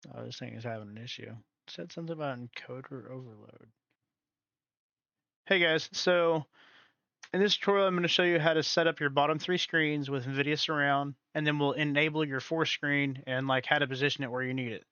Oh, this thing is having an issue. It said something about encoder overload. Hey guys, so in this tutorial I'm going to show you how to set up your bottom three screens with Nvidia Surround, and then we'll enable your fourth screen and like how to position it where you need it.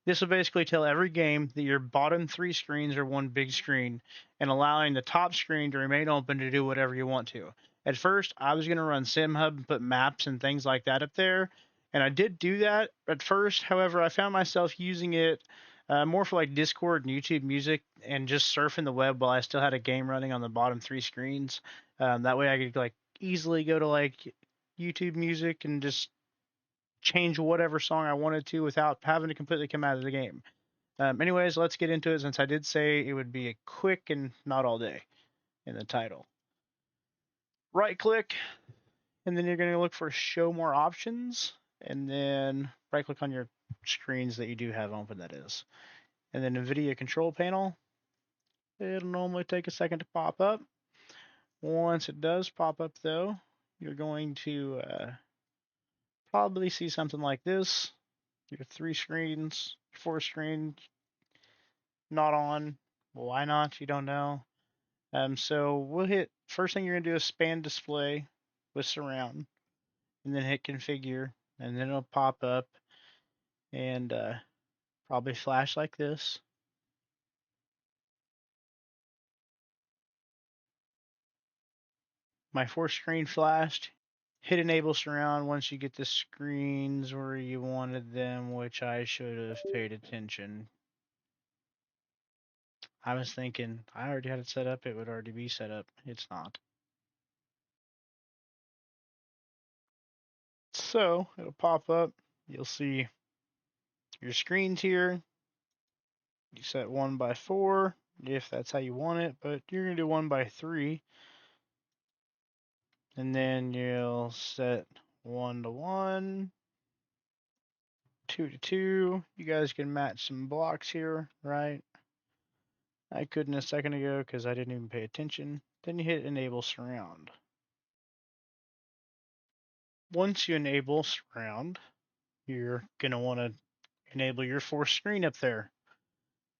This will basically tell every game that your bottom three screens are one big screen and allowing the top screen to remain open to do whatever you want to. At first, I was going to run SimHub and put maps and things like that up there, and I did do that at first. However, I found myself using it more for like Discord and YouTube Music and just surfing the web while I still had a game running on the bottom three screens. That way I could like easily go to like YouTube Music and just change whatever song I wanted to without having to completely come out of the game. Anyways, let's get into it since I did say it would be a quick and not all day in the title. Right click, and then you're going to look for show more options, and then right click on your screens that you do have open, that is. And then NVIDIA control panel. It'll normally take a second to pop up. Once it does pop up, though, you're going to probably see something like this. Your three screens, four screen, not on. Well, why not? You don't know. So we'll hit, first thing you're going to do is span display with surround, and then hit configure, and then it'll pop up and probably flash like this. My fourth screen flashed. Hit enable surround once you get the screens where you wanted them, which I should have paid attention. I was thinking I already had it set up, it would already be set up. It's not. So it'll pop up. You'll see your screens here. You set 1x4 if that's how you want it, but you're going to do 1x3. And then you'll set 1 to 1, 2 to 2. You guys can match some blocks here, right? I couldn't a second ago because I didn't even pay attention. Then you hit enable surround. Once you enable surround, you're going to want to enable your fourth screen up there.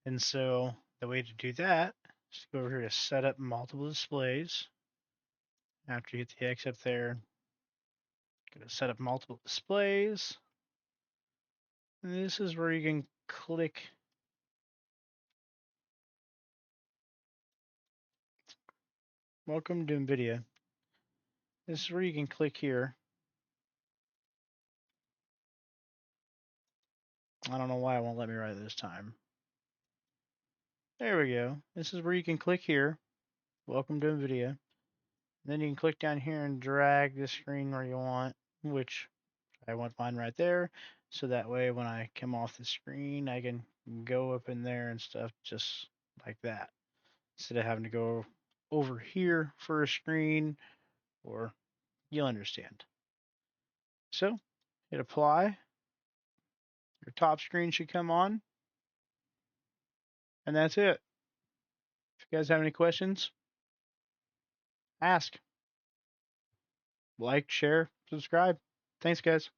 And so the way to do that is to go over here to set up multiple displays. After you hit the X up there, go to set up multiple displays. And this is where you can click. Welcome to Nvidia. This is where you can click here. I don't know why it won't let me write this time. There we go. This is where you can click here. Welcome to Nvidia. Then you can click down here and drag the screen where you want, which I want mine right there. So that way when I come off the screen, I can go up in there and stuff just like that. Instead of having to go over here for a screen, or you'll understand. So hit apply. Your top screen should come on. And that's it. If you guys have any questions, ask. Like, share, subscribe. Thanks, guys.